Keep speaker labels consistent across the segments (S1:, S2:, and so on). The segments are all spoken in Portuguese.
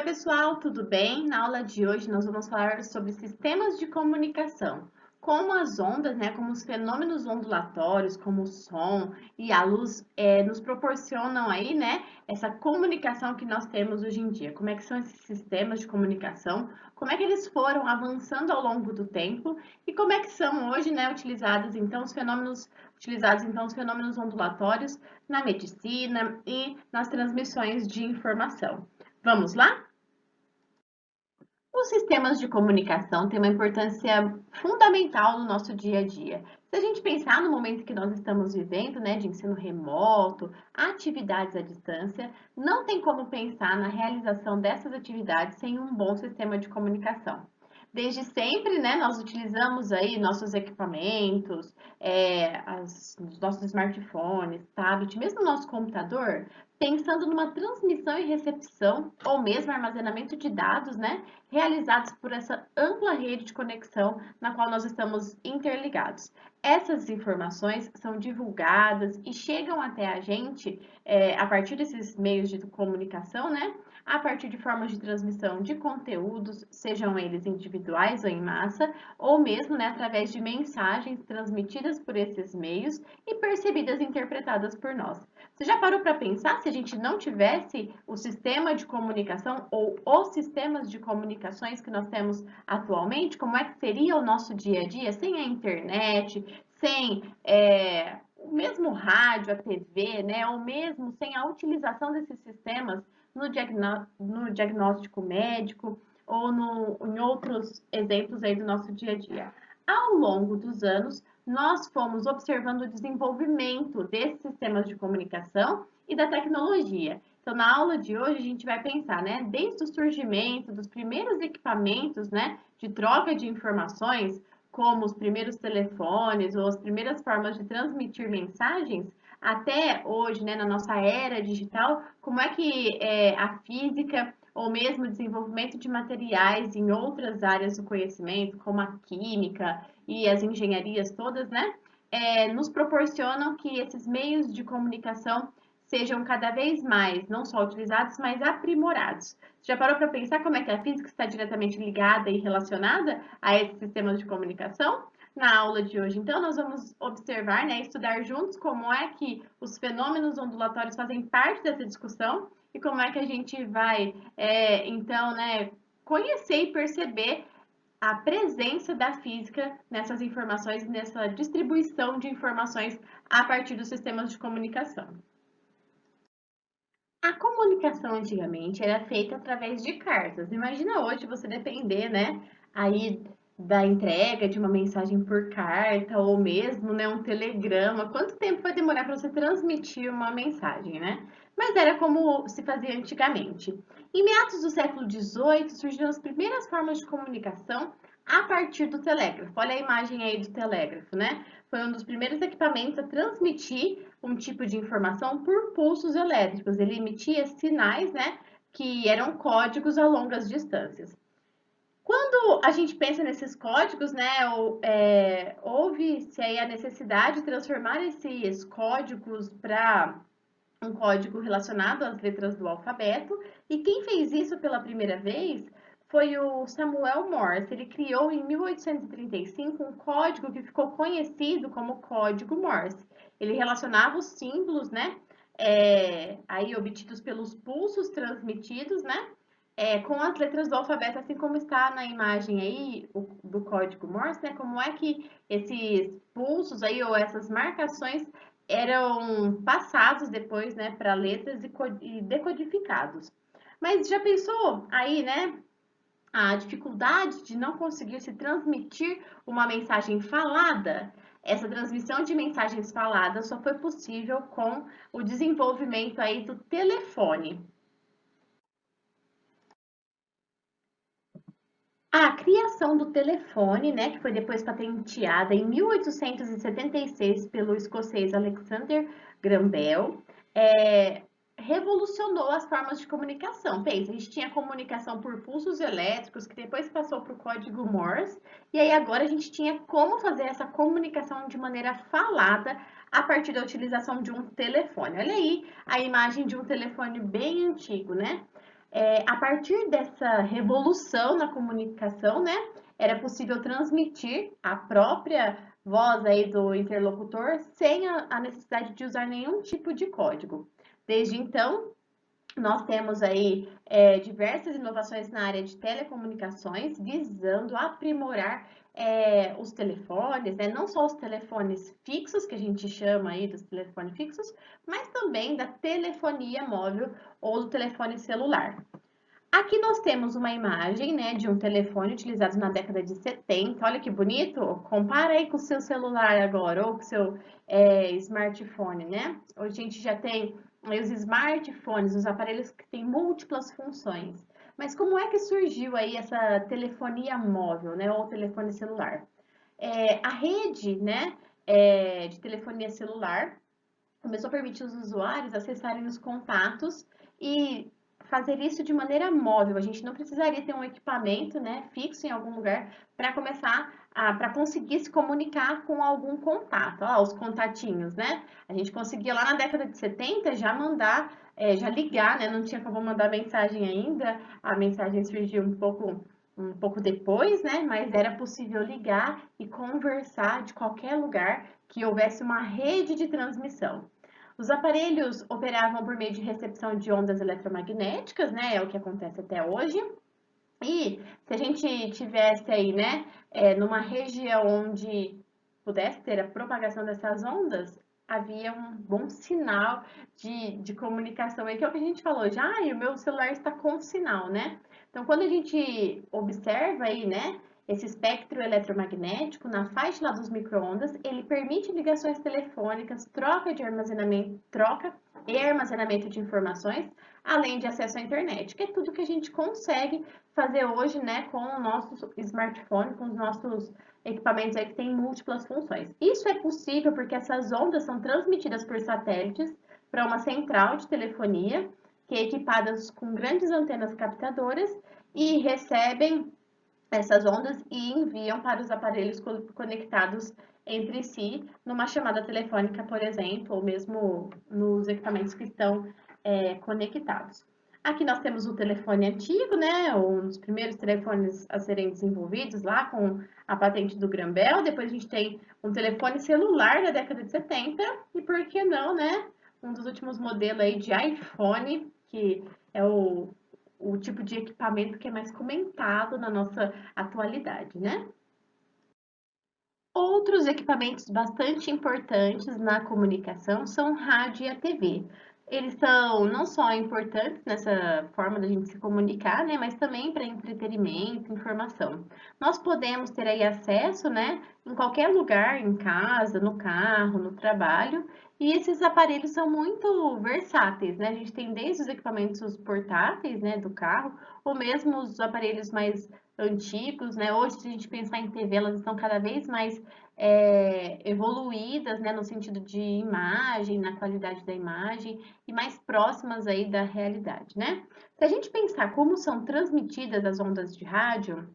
S1: Pessoal, tudo bem? Na aula de hoje nós vamos falar sobre sistemas de comunicação, como as ondas, né, como os fenômenos ondulatórios, como o som e a luz nos proporcionam aí, né, essa comunicação que nós temos hoje em dia. Como é que são esses sistemas de comunicação? Como é que eles foram avançando ao longo do tempo e como é que são hoje, né, utilizados os fenômenos ondulatórios na medicina e nas transmissões de informação. Vamos lá? Os sistemas de comunicação têm uma importância fundamental no nosso dia a dia. Se a gente pensar no momento que nós estamos vivendo, né, de ensino remoto, atividades à distância, não tem como pensar na realização dessas atividades sem um bom sistema de comunicação. Desde sempre, né, nós utilizamos aí nossos equipamentos, os nossos smartphones, tablet, mesmo o nosso computador, pensando numa transmissão e recepção, ou mesmo armazenamento de dados, né, realizados por essa ampla rede de conexão na qual nós estamos interligados. Essas informações são divulgadas e chegam até a gente a partir desses meios de comunicação, né? A partir de formas de transmissão de conteúdos, sejam eles individuais ou em massa, ou mesmo, né, através de mensagens transmitidas por esses meios e percebidas e interpretadas por nós. Você já parou para pensar se a gente não tivesse o sistema de comunicação ou os sistemas de comunicações que nós temos atualmente? Como é que seria o nosso dia a dia sem a internet, sem o mesmo rádio, a TV, né? Ou mesmo sem a utilização desses sistemas no diagnóstico médico ou em outros exemplos aí do nosso dia a dia. Ao longo dos anos, nós fomos observando o desenvolvimento desses sistemas de comunicação e da tecnologia. Então, na aula de hoje, a gente vai pensar, né, desde o surgimento dos primeiros equipamentos, né, de troca de informações, como os primeiros telefones ou as primeiras formas de transmitir mensagens, até hoje, né, na nossa era digital, como é que a física ou mesmo o desenvolvimento de materiais em outras áreas do conhecimento, como a química e as engenharias todas, né, nos proporcionam que esses meios de comunicação sejam cada vez mais, não só utilizados, mas aprimorados. Já parou para pensar como é que a física está diretamente ligada e relacionada a esses sistemas de comunicação? Na aula de hoje, então, nós vamos observar, né, estudar juntos como é que os fenômenos ondulatórios fazem parte dessa discussão e como é que a gente vai, então, né, conhecer e perceber a presença da física nessas informações, nessa distribuição de informações a partir dos sistemas de comunicação. A comunicação antigamente era feita através de cartas. Imagina hoje você depender, né, aí da entrega de uma mensagem por carta ou mesmo, né, um telegrama. Quanto tempo vai demorar para você transmitir uma mensagem, né? Mas era como se fazia antigamente. Em meados do século XVIII surgiram as primeiras formas de comunicação a partir do telégrafo. Olha a imagem aí do telégrafo, né? Foi um dos primeiros equipamentos a transmitir um tipo de informação por pulsos elétricos. Ele emitia sinais, né, que eram códigos a longas distâncias. Quando a gente pensa nesses códigos, né, houve-se aí a necessidade de transformar esses códigos para um código relacionado às letras do alfabeto, e quem fez isso pela primeira vez foi o Samuel Morse. Ele criou em 1835 um código que ficou conhecido como Código Morse. Ele relacionava os símbolos, né, aí obtidos pelos pulsos transmitidos, né, com as letras do alfabeto, assim como está na imagem aí do código Morse, né, como é que esses pulsos aí ou essas marcações eram passados depois, né, para letras e decodificados. Mas já pensou aí, né, a dificuldade de não conseguir se transmitir uma mensagem falada? Essa transmissão de mensagens faladas só foi possível com o desenvolvimento aí do telefone. A criação do telefone, né, que foi depois patenteada em 1876 pelo escocês Alexander Graham Bell, revolucionou as formas de comunicação. Pensa, a gente tinha comunicação por pulsos elétricos, que depois passou para o código Morse, e aí agora a gente tinha como fazer essa comunicação de maneira falada a partir da utilização de um telefone. Olha aí a imagem de um telefone bem antigo, né? A partir dessa revolução na comunicação, né, era possível transmitir a própria voz aí do interlocutor sem a necessidade de usar nenhum tipo de código. Desde então, nós temos aí diversas inovações na área de telecomunicações visando aprimorar os telefones, né? Não só os telefones fixos, que a gente chama aí dos telefones fixos, mas também da telefonia móvel ou do telefone celular. Aqui nós temos uma imagem, né, de um telefone utilizado na década de 70. Olha que bonito. Compara aí com o seu celular agora, ou com o seu smartphone, né? Hoje a gente já tem os smartphones, os aparelhos que têm múltiplas funções. Mas como é que surgiu aí essa telefonia móvel, né, ou telefone celular? A rede, né, de telefonia celular começou a permitir os usuários acessarem os contatos e fazer isso de maneira móvel. A gente não precisaria ter um equipamento, né, fixo em algum lugar para começar para conseguir se comunicar com algum contato. Ó, os contatinhos, né? A gente conseguia lá na década de 70 já mandar, já ligar, né? Não tinha como mandar mensagem ainda. A mensagem surgiu um pouco depois, né? Mas era possível ligar e conversar de qualquer lugar que houvesse uma rede de transmissão. Os aparelhos operavam por meio de recepção de ondas eletromagnéticas, né? É o que acontece até hoje. E se a gente tivesse aí, né, numa região onde pudesse ter a propagação dessas ondas, havia um bom sinal de comunicação. É que é o que a gente falou já, o meu celular está com sinal, né? Então, quando a gente observa aí, né, esse espectro eletromagnético na faixa lá dos micro-ondas, ele permite ligações telefônicas, troca e armazenamento de informações, além de acesso à internet, que é tudo que a gente consegue fazer hoje, né, com o nosso smartphone, com os nossos equipamentos aí que têm múltiplas funções. Isso é possível porque essas ondas são transmitidas por satélites para uma central de telefonia, que é equipada com grandes antenas captadoras e recebem essas ondas e enviam para os aparelhos conectados entre si numa chamada telefônica, por exemplo, ou mesmo nos equipamentos que estão conectados. Aqui nós temos o telefone antigo, né? Um dos primeiros telefones a serem desenvolvidos lá com a patente do Graham Bell. Depois a gente tem um telefone celular da década de 70 e por que não, né? Um dos últimos modelos aí de iPhone, que é o tipo de equipamento que é mais comentado na nossa atualidade, né? Outros equipamentos bastante importantes na comunicação são o rádio e a TV. Eles são não só importantes nessa forma da gente se comunicar, né, mas também para entretenimento, informação. Nós podemos ter aí acesso, né, em qualquer lugar, em casa, no carro, no trabalho, e esses aparelhos são muito versáteis, né? A gente tem desde os equipamentos portáteis, né, do carro, ou mesmo os aparelhos mais antigos, né? Hoje, se a gente pensar em TV, elas estão cada vez mais evoluídas, né, no sentido de imagem, na qualidade da imagem e mais próximas aí da realidade, né? Se a gente pensar como são transmitidas as ondas de rádio,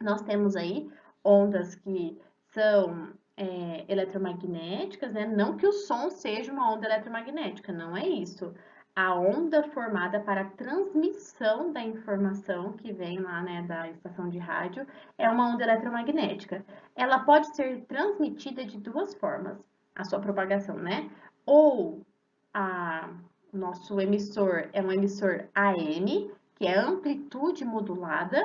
S1: nós temos aí ondas que são eletromagnéticas, né? Não que o som seja uma onda eletromagnética, não é isso. A onda formada para a transmissão da informação que vem lá, né, da estação de rádio é uma onda eletromagnética. Ela pode ser transmitida de duas formas, a sua propagação, né? Ou o nosso emissor é um emissor AM, que é amplitude modulada,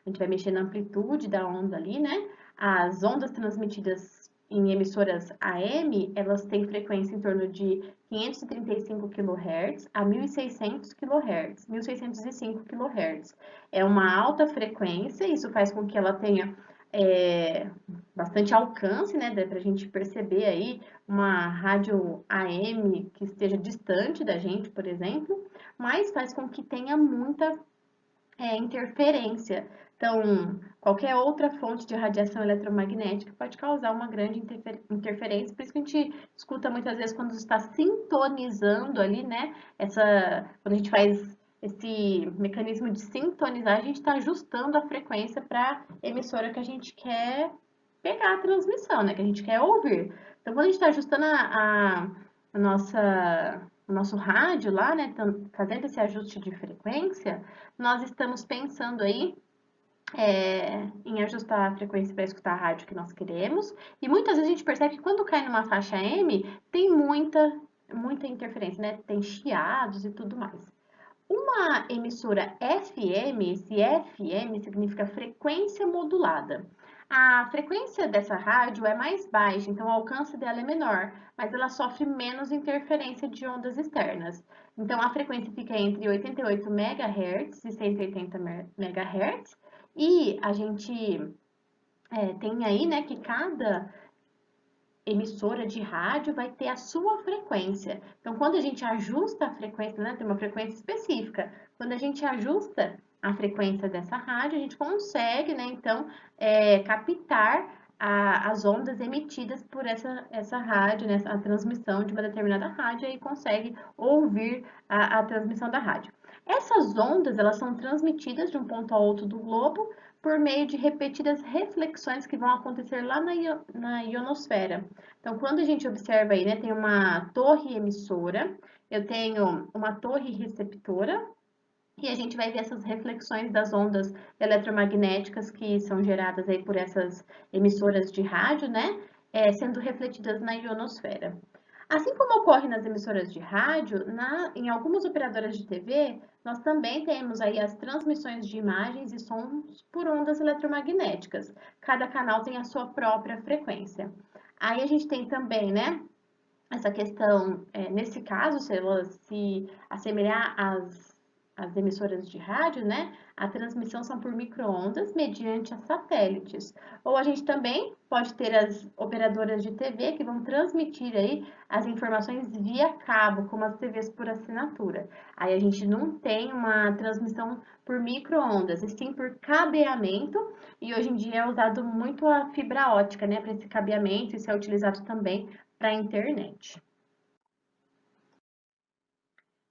S1: a gente vai mexer na amplitude da onda ali, né? As ondas transmitidas em emissoras AM, elas têm frequência em torno de 535 kHz a 1.600 kHz, 1.605 kHz. É uma alta frequência, isso faz com que ela tenha bastante alcance, né? Dá pra gente perceber aí uma rádio AM que esteja distante da gente, por exemplo, mas faz com que tenha muita interferência. Então, qualquer outra fonte de radiação eletromagnética pode causar uma grande interferência, por isso que a gente escuta muitas vezes quando está sintonizando ali, né? Quando a gente faz esse mecanismo de sintonizar, a gente está ajustando a frequência para a emissora que a gente quer pegar a transmissão, né? Que a gente quer ouvir. Então, quando a gente está ajustando a nossa o nosso rádio lá, né, fazendo esse ajuste de frequência, nós estamos pensando aí em ajustar a frequência para escutar a rádio que nós queremos. E muitas vezes a gente percebe que quando cai numa faixa M, tem muita interferência, né? Tem chiados e tudo mais. Uma emissora FM, esse FM significa frequência modulada. A frequência dessa rádio é mais baixa, então o alcance dela é menor, mas ela sofre menos interferência de ondas externas. Então a frequência fica entre 88 MHz e 180 MHz, e a gente tem aí, né, que cada emissora de rádio vai ter a sua frequência. Então, quando a gente ajusta a frequência, né, tem uma frequência específica. Quando a gente ajusta a frequência dessa rádio, a gente consegue, né, então, captar as ondas emitidas por essa rádio, né, a transmissão de uma determinada rádio, e consegue ouvir a transmissão da rádio. Essas ondas, elas são transmitidas de um ponto a outro do globo por meio de repetidas reflexões que vão acontecer lá na ionosfera. Então, quando a gente observa aí, né, tem uma torre emissora, eu tenho uma torre receptora, e a gente vai ver essas reflexões das ondas eletromagnéticas que são geradas aí por essas emissoras de rádio, né, sendo refletidas na ionosfera. Assim como ocorre nas emissoras de rádio, em algumas operadoras de TV, nós também temos aí as transmissões de imagens e sons por ondas eletromagnéticas. Cada canal tem a sua própria frequência. Aí a gente tem também, né, essa questão, nesse caso, se ela se assemelhar às emissoras de rádio, né, a transmissão são por micro-ondas mediante as satélites. Ou a gente também pode ter as operadoras de TV que vão transmitir aí as informações via cabo, como as TVs por assinatura. Aí a gente não tem uma transmissão por micro-ondas, e sim por cabeamento, e hoje em dia é usado muito a fibra ótica, né, para esse cabeamento, isso é utilizado também para a internet.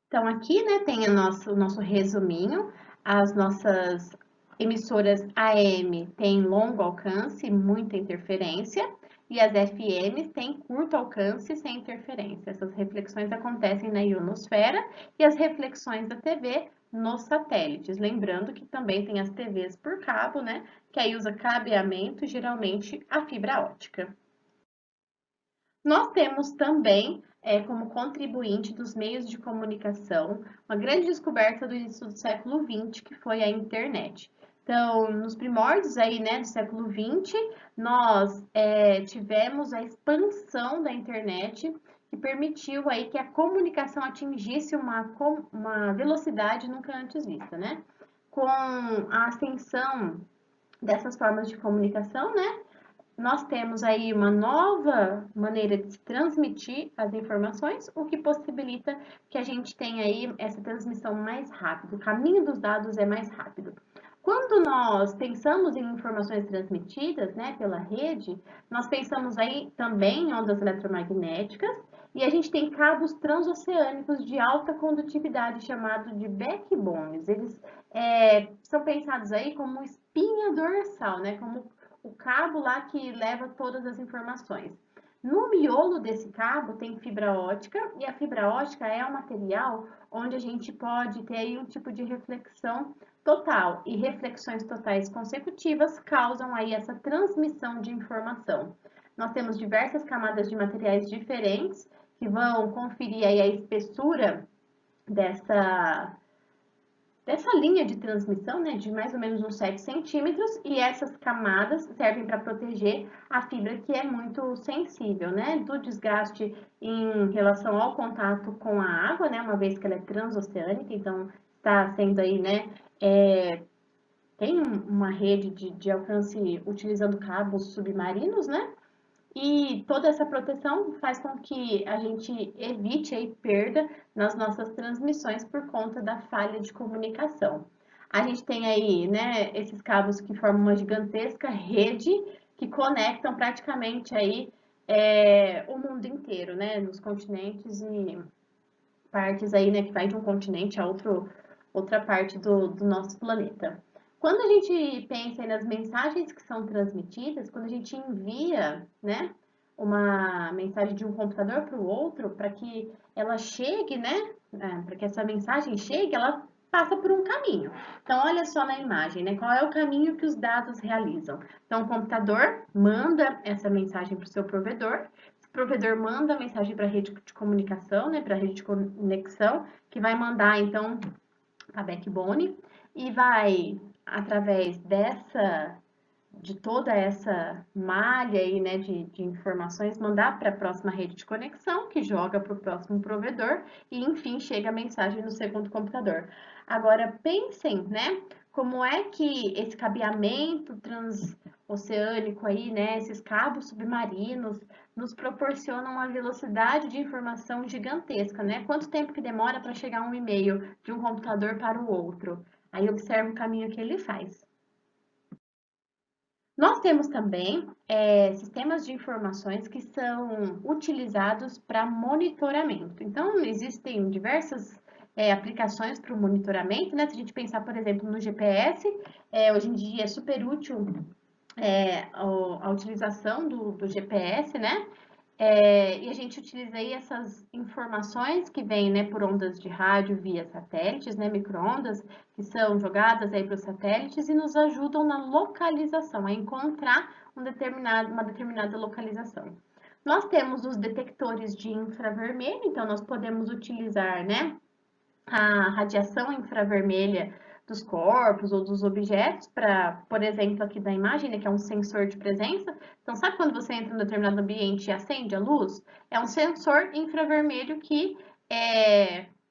S1: Então, aqui, né, tem o nosso resuminho. As nossas emissoras AM têm longo alcance, muita interferência, e as FMs têm curto alcance, sem interferência. Essas reflexões acontecem na ionosfera e as reflexões da TV nos satélites. Lembrando que também tem as TVs por cabo, né, que aí usa cabeamento, geralmente a fibra ótica. Nós temos também, como contribuinte dos meios de comunicação, uma grande descoberta do início do século XX, que foi a internet. Então, nos primórdios aí, né, do século XX, nós tivemos a expansão da internet, que permitiu aí que a comunicação atingisse uma velocidade nunca antes vista, né? Com a ascensão dessas formas de comunicação, né, nós temos aí uma nova maneira de se transmitir as informações, o que possibilita que a gente tenha aí essa transmissão mais rápida. O caminho dos dados é mais rápido. Quando nós pensamos em informações transmitidas, né, pela rede, nós pensamos aí também em ondas eletromagnéticas, e a gente tem cabos transoceânicos de alta condutividade chamados de backbones. Eles são pensados aí como espinha dorsal, né, como o cabo lá que leva todas as informações. No miolo desse cabo tem fibra ótica, e a fibra ótica é um material onde a gente pode ter aí um tipo de reflexão total, e reflexões totais consecutivas causam aí essa transmissão de informação. Nós temos diversas camadas de materiais diferentes que vão conferir aí a espessura dessa linha de transmissão, né, de mais ou menos uns 7 centímetros, e essas camadas servem para proteger a fibra, que é muito sensível, né, do desgaste em relação ao contato com a água, né, uma vez que ela é transoceânica, então está sendo aí, né, tem uma rede de alcance utilizando cabos submarinos, né, e toda essa proteção faz com que a gente evite aí perda nas nossas transmissões por conta da falha de comunicação. A gente tem aí, né, esses cabos que formam uma gigantesca rede que conectam praticamente aí o mundo inteiro, né, nos continentes e partes aí, né, que vai de um continente a outra parte do nosso planeta. Quando a gente pensa nas mensagens que são transmitidas, quando a gente envia, né, uma mensagem de um computador para o outro, para que ela chegue, né? Para que essa mensagem chegue, ela passa por um caminho. Então, olha só na imagem, né? Qual é o caminho que os dados realizam? Então, o computador manda essa mensagem para o seu provedor. O provedor manda a mensagem para a rede de comunicação, né? Para a rede de conexão, que vai mandar, então, a backbone e vai, através de toda essa malha aí, né, de informações, mandar para a próxima rede de conexão, que joga para o próximo provedor, e enfim chega a mensagem no segundo computador. Agora pensem, né, como é que esse cabeamento transoceânico aí, né, esses cabos submarinos, nos proporcionam uma velocidade de informação gigantesca, né? Quanto tempo que demora para chegar um e-mail de um computador para o outro? Aí observa o caminho que ele faz. Nós temos também sistemas de informações que são utilizados para monitoramento. Então, existem diversas aplicações para o monitoramento, né? Se a gente pensar, por exemplo, no GPS, hoje em dia é super útil a utilização do GPS, né? E a gente utiliza aí essas informações que vêm, né, por ondas de rádio via satélites, né, microondas, que são jogadas aí para os satélites e nos ajudam na localização, a encontrar uma determinada localização. Nós temos os detectores de infravermelho, então nós podemos utilizar, né, a radiação infravermelha dos corpos ou dos objetos para, por exemplo, aqui da imagem, né, que é um sensor de presença. Então, sabe quando você entra em um determinado ambiente e acende a luz? É um sensor infravermelho que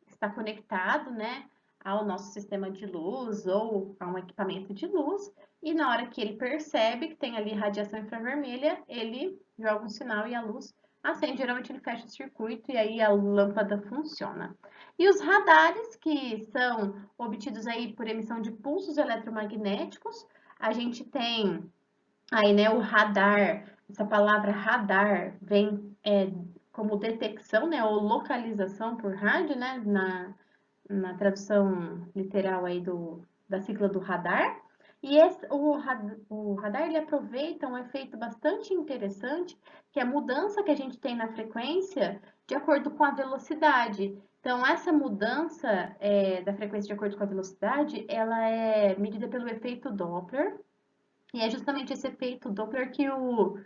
S1: está conectado, né, ao nosso sistema de luz ou a um equipamento de luz. E na hora que ele percebe que tem ali radiação infravermelha, ele joga um sinal e a luz acende. Geralmente ele fecha o circuito e aí a lâmpada funciona. E os radares, que são obtidos aí por emissão de pulsos eletromagnéticos, a gente tem aí, né, o radar, essa palavra radar vem como detecção, né, ou localização por rádio, né, na tradução literal aí da sigla do radar. E o radar ele aproveita um efeito bastante interessante, que é a mudança que a gente tem na frequência de acordo com a velocidade. Então, essa mudança da frequência de acordo com a velocidade, ela é medida pelo efeito Doppler, e é justamente esse efeito Doppler que o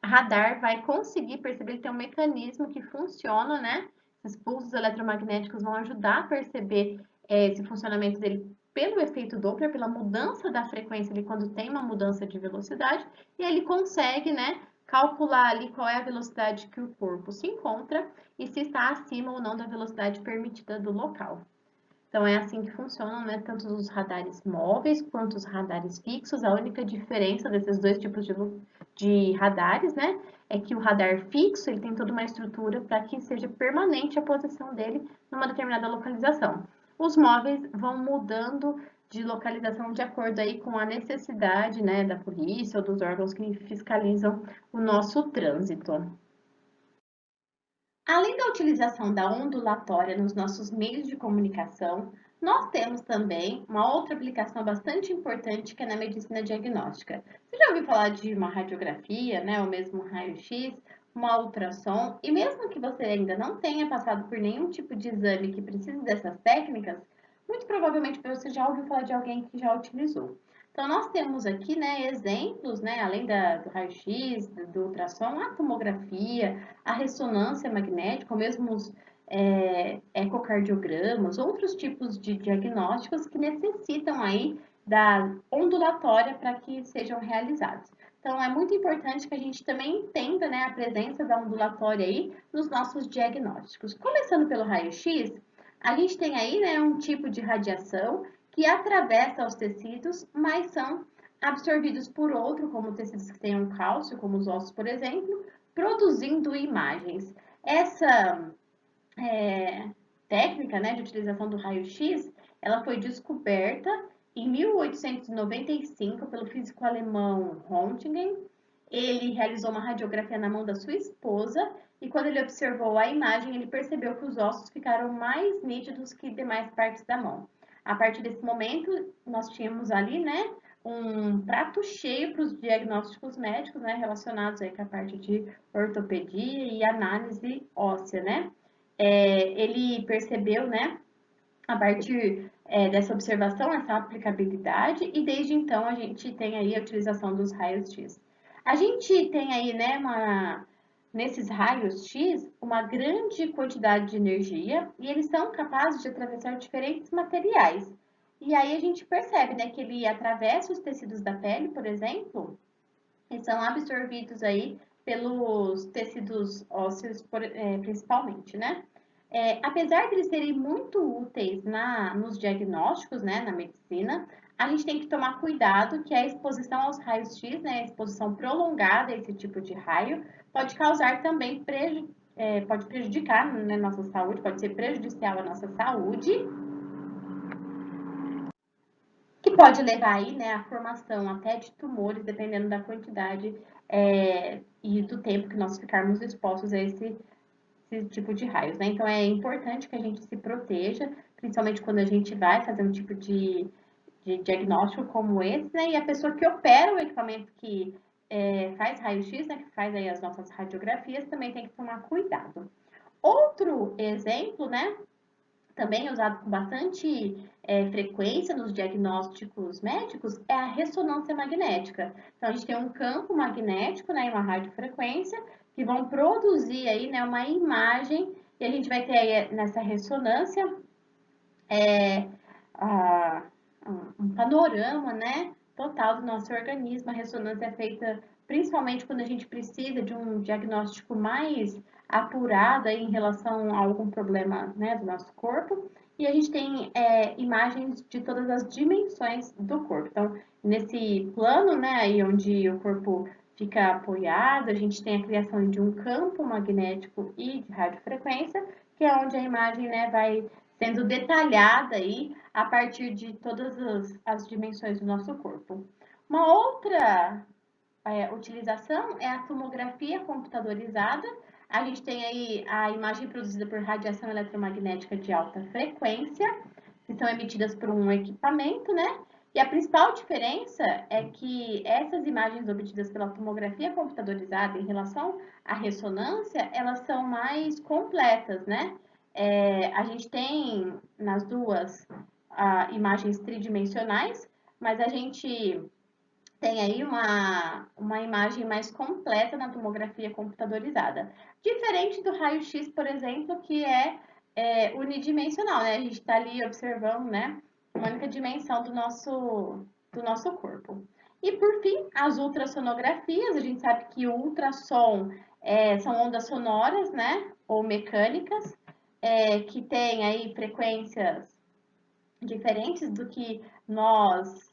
S1: radar vai conseguir perceber. Ele tem um mecanismo que funciona, né? Esses pulsos eletromagnéticos vão ajudar a perceber esse funcionamento dele pelo efeito Doppler, pela mudança da frequência ali quando tem uma mudança de velocidade, e ele consegue, né, calcular ali qual é a velocidade que o corpo se encontra e se está acima ou não da velocidade permitida do local. Então, é assim que funcionam, né, tanto os radares móveis quanto os radares fixos. A única diferença desses dois tipos de radares, né, é que o radar fixo, ele tem toda uma estrutura para que seja permanente a posição dele numa determinada localização. Os móveis vão mudando de localização de acordo aí com a necessidade, né, da polícia ou dos órgãos que fiscalizam o nosso trânsito. Além da utilização da ondulatória nos nossos meios de comunicação, nós temos também uma outra aplicação bastante importante que é na medicina diagnóstica. Você já ouviu falar de uma radiografia, né, ou mesmo um raio-x, uma ultrassom, e mesmo que você ainda não tenha passado por nenhum tipo de exame que precise dessas técnicas, muito provavelmente você já ouviu falar de alguém que já utilizou. Então, nós temos aqui, né, exemplos, né, além do raio-x, do ultrassom, a tomografia, a ressonância magnética, ou mesmo os ecocardiogramas, outros tipos de diagnósticos que necessitam aí da ondulatória para que sejam realizados. Então, é muito importante que a gente também entenda, né, a presença da ondulatória aí nos nossos diagnósticos. Começando pelo raio-x, a gente tem aí, né, um tipo de radiação que atravessa os tecidos, mas são absorvidos por outro, como tecidos que tenham cálcio, como os ossos, por exemplo, produzindo imagens. Essa técnica, né, de utilização do raio-x, ela foi descoberta em 1895 pelo físico alemão Röntgen. Ele realizou uma radiografia na mão da sua esposa e quando ele observou a imagem, ele percebeu que os ossos ficaram mais nítidos que demais partes da mão. A partir desse momento, nós tínhamos ali, né, um prato cheio para os diagnósticos médicos, né, relacionados aí com a parte de ortopedia e análise óssea, né? Ele percebeu, né, a partir dessa observação, essa aplicabilidade, e desde então a gente tem aí a utilização dos raios-x. A gente tem aí, né, nesses raios-x, uma grande quantidade de energia e eles são capazes de atravessar diferentes materiais. E aí a gente percebe, né, que ele atravessa os tecidos da pele, por exemplo, e são absorvidos aí pelos tecidos ósseos, principalmente, né? Apesar de eles serem muito úteis nos diagnósticos, né, na medicina, a gente tem que tomar cuidado que a exposição aos raios-x, né, a exposição prolongada a esse tipo de raio, pode causar também pode prejudicar, né, nossa saúde, pode ser prejudicial à nossa saúde, que pode levar aí, né, à formação até de tumores, dependendo da quantidade e do tempo que nós ficarmos expostos a esse tipo de raios, né? Então é importante que a gente se proteja, principalmente quando a gente vai fazer um tipo de diagnóstico como esse, né? E a pessoa que opera o equipamento que faz raio-x, né? Que faz aí as nossas radiografias, também tem que tomar cuidado. Outro exemplo, né? Também usado com bastante frequência nos diagnósticos médicos é a ressonância magnética. Então, a gente tem um campo magnético, né, e uma radiofrequência, que vão produzir aí, né, uma imagem, e a gente vai ter aí nessa ressonância a, um panorama, né, total do nosso organismo. A ressonância é feita principalmente quando a gente precisa de um diagnóstico mais apurado aí em relação a algum problema, né, do nosso corpo. E a gente tem imagens de todas as dimensões do corpo. Então, nesse plano, né, aí onde o corpo fica apoiado, a gente tem a criação de um campo magnético e de radiofrequência, que é onde a imagem, né, vai sendo detalhada aí a partir de todas as dimensões do nosso corpo. Uma outra utilização é a tomografia computadorizada. A gente tem aí a imagem produzida por radiação eletromagnética de alta frequência, que são emitidas por um equipamento, né? E a principal diferença é que essas imagens obtidas pela tomografia computadorizada em relação à ressonância, elas são mais completas, né? A gente tem nas duas imagens tridimensionais, mas a gente tem aí uma imagem mais completa na tomografia computadorizada. Diferente do raio-x, por exemplo, que é unidimensional, né? A gente está ali observando, né, uma única dimensão do nosso corpo. E por fim, as ultrassonografias, a gente sabe que o ultrassom são ondas sonoras, né, ou mecânicas, que têm aí frequências diferentes do que nós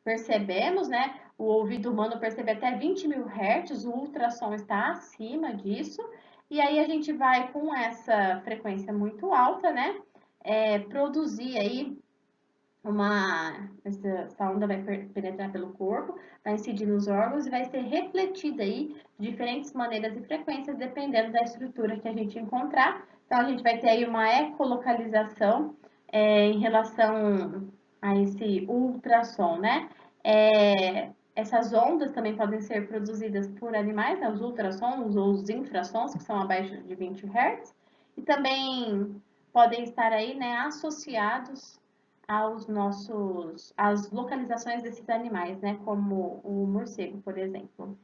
S1: percebemos, né? O ouvido humano percebe até 20.000 Hz, o ultrassom está acima disso, e aí a gente vai com essa frequência muito alta, né? Produzir aí essa onda vai penetrar pelo corpo, vai incidir nos órgãos e vai ser refletida aí de diferentes maneiras e frequências, dependendo da estrutura que a gente encontrar. Então, a gente vai ter aí uma ecolocalização em relação a esse ultrassom, né? Essas ondas também podem ser produzidas por animais, né? Os ultrassons ou os infrassons, que são abaixo de 20 Hz, e também podem estar aí, né, associados às localizações desses animais, né, como o morcego, por exemplo.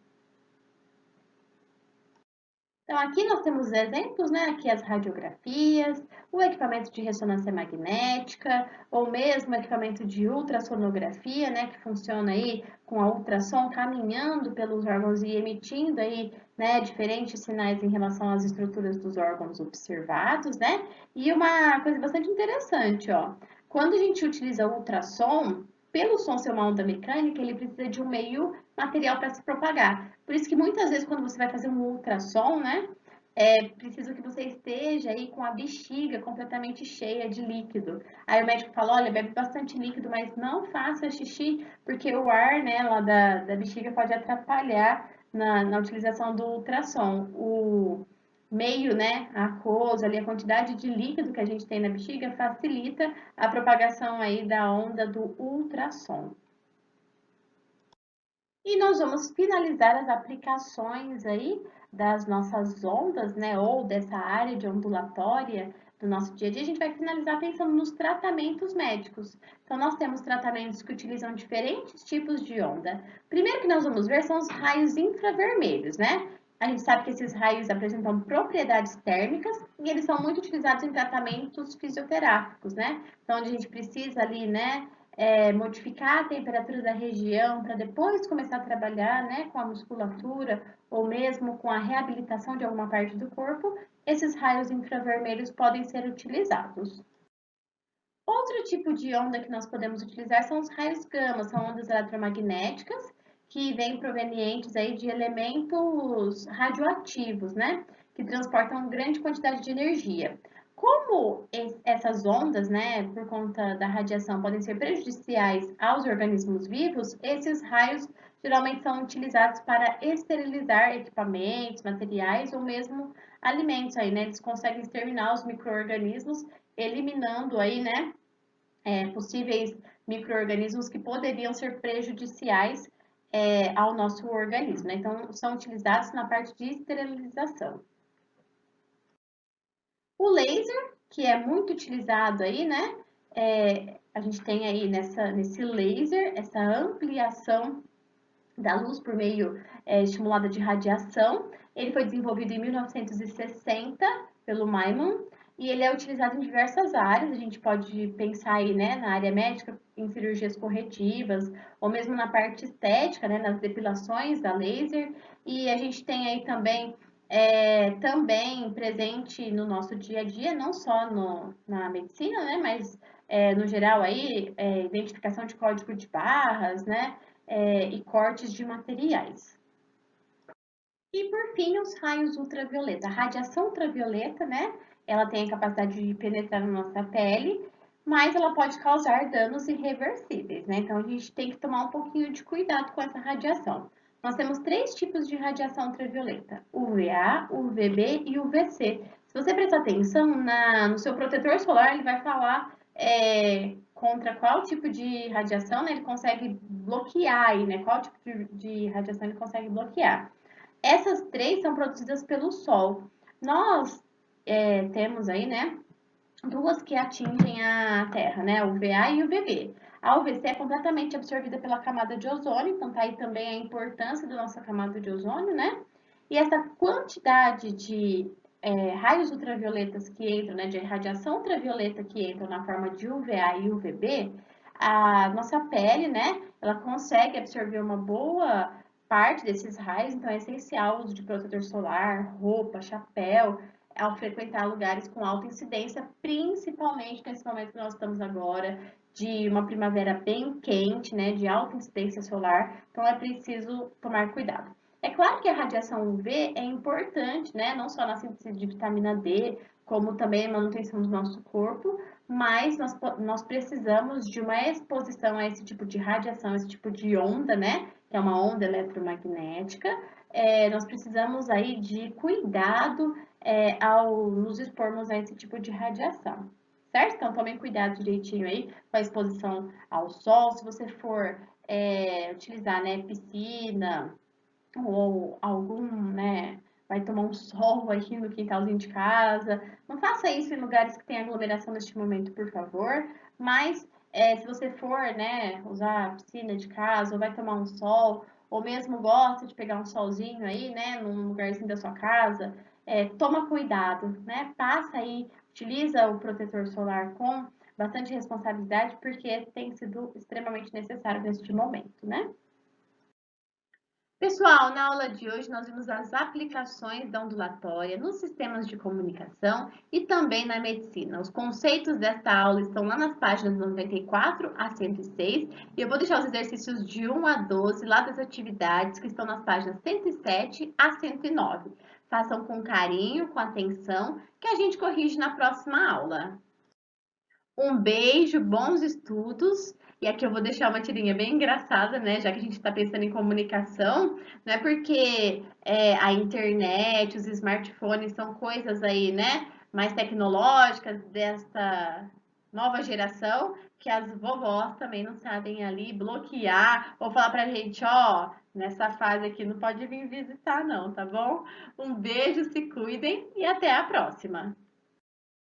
S1: Então, aqui nós temos exemplos, né? Aqui as radiografias, o equipamento de ressonância magnética, ou mesmo o equipamento de ultrassonografia, né? Que funciona aí com a ultrassom caminhando pelos órgãos e emitindo aí, né? Diferentes sinais em relação às estruturas dos órgãos observados, né? E uma coisa bastante interessante, ó. Quando a gente utiliza o ultrassom, pelo som ser uma onda mecânica, ele precisa de um meio material para se propagar. Por isso que muitas vezes quando você vai fazer um ultrassom, né, é preciso que você esteja aí com a bexiga completamente cheia de líquido. Aí o médico fala, olha, bebe bastante líquido, mas não faça xixi, porque o ar, né, lá da bexiga pode atrapalhar na utilização do ultrassom. O meio, né, aquoso, ali, a quantidade de líquido que a gente tem na bexiga facilita a propagação aí da onda do ultrassom. E nós vamos finalizar as aplicações aí das nossas ondas, né, ou dessa área de ondulatória do nosso dia a dia. A gente vai finalizar pensando nos tratamentos médicos. Então, nós temos tratamentos que utilizam diferentes tipos de onda. Primeiro que nós vamos ver são os raios infravermelhos, né? A gente sabe que esses raios apresentam propriedades térmicas e eles são muito utilizados em tratamentos fisioterápicos, né? Então, onde a gente precisa ali, né, modificar a temperatura da região para depois começar a trabalhar, né, com a musculatura ou mesmo com a reabilitação de alguma parte do corpo, esses raios infravermelhos podem ser utilizados. Outro tipo de onda que nós podemos utilizar são os raios gama, são ondas eletromagnéticas que vêm provenientes aí de elementos radioativos, né, que transportam grande quantidade de energia. Como essas ondas, né, por conta da radiação, podem ser prejudiciais aos organismos vivos, esses raios geralmente são utilizados para esterilizar equipamentos, materiais ou mesmo alimentos aí, né? Eles conseguem exterminar os micro-organismos, eliminando aí, né, possíveis micro-organismos que poderiam ser prejudiciais ao nosso organismo, né? Então, são utilizados na parte de esterilização. O laser, que é muito utilizado aí, né? A gente tem aí nesse laser essa ampliação da luz por meio estimulada de radiação. Ele foi desenvolvido em 1960 pelo Maimon e ele é utilizado em diversas áreas. A gente pode pensar aí, né, na área médica, em cirurgias corretivas, ou mesmo na parte estética, né, nas depilações da laser. E a gente tem aí também presente no nosso dia a dia, não só na medicina, né, mas no geral aí, identificação de código de barras, né, e cortes de materiais. E por fim, os raios ultravioleta. A radiação ultravioleta, né, ela tem a capacidade de penetrar na nossa pele, mas ela pode causar danos irreversíveis, né? Então a gente tem que tomar um pouquinho de cuidado com essa radiação. Nós temos três tipos de radiação ultravioleta: UVA, UVB e UVC. Se você prestar atenção no seu protetor solar, ele vai falar contra qual tipo de radiação, né, ele consegue bloquear aí, né? Qual tipo de radiação ele consegue bloquear. Essas três são produzidas pelo Sol. Nós temos aí, né, duas que atingem a Terra, né, o UVA e o UVB. A UVC é completamente absorvida pela camada de ozônio, então tá aí também a importância da nossa camada de ozônio, né? E essa quantidade de raios ultravioletas que entram, né, de radiação ultravioleta que entram na forma de UVA e UVB, a nossa pele, né, ela consegue absorver uma boa parte desses raios, então é essencial o uso de protetor solar, roupa, chapéu, ao frequentar lugares com alta incidência, principalmente nesse momento que nós estamos agora, de uma primavera bem quente, né, de alta incidência solar, então é preciso tomar cuidado. É claro que a radiação UV é importante, né, não só na síntese de vitamina D, como também a manutenção do nosso corpo, mas nós precisamos de uma exposição a esse tipo de radiação, esse tipo de onda, né, que é uma onda eletromagnética. Nós precisamos aí de cuidado ao nos expormos a esse tipo de radiação, certo? Então, tomem cuidado direitinho aí com a exposição ao sol. Se você for utilizar, né, piscina ou algum, né, vai tomar um sol aqui no quintalzinho de casa, não faça isso em lugares que tem aglomeração neste momento, por favor. Mas se você for, né, usar a piscina de casa ou vai tomar um sol, ou mesmo gosta de pegar um solzinho aí, né, num lugarzinho da sua casa, toma cuidado, né? Passa aí, utiliza o protetor solar com bastante responsabilidade, porque tem sido extremamente necessário neste momento, né? Pessoal, na aula de hoje nós vimos as aplicações da ondulatória nos sistemas de comunicação e também na medicina. Os conceitos desta aula estão lá nas páginas 94 a 106 e eu vou deixar os exercícios de 1 a 12 lá das atividades que estão nas páginas 107 a 109. Façam com carinho, com atenção, que a gente corrige na próxima aula. Um beijo, bons estudos. E aqui eu vou deixar uma tirinha bem engraçada, né? Já que a gente está pensando em comunicação, não é porque a internet, os smartphones são coisas aí, né? Mais tecnológicas nova geração, que as vovós também não sabem ali bloquear ou falar pra gente, ó, nessa fase aqui não pode vir visitar não, tá bom? Um beijo, se cuidem e até a próxima!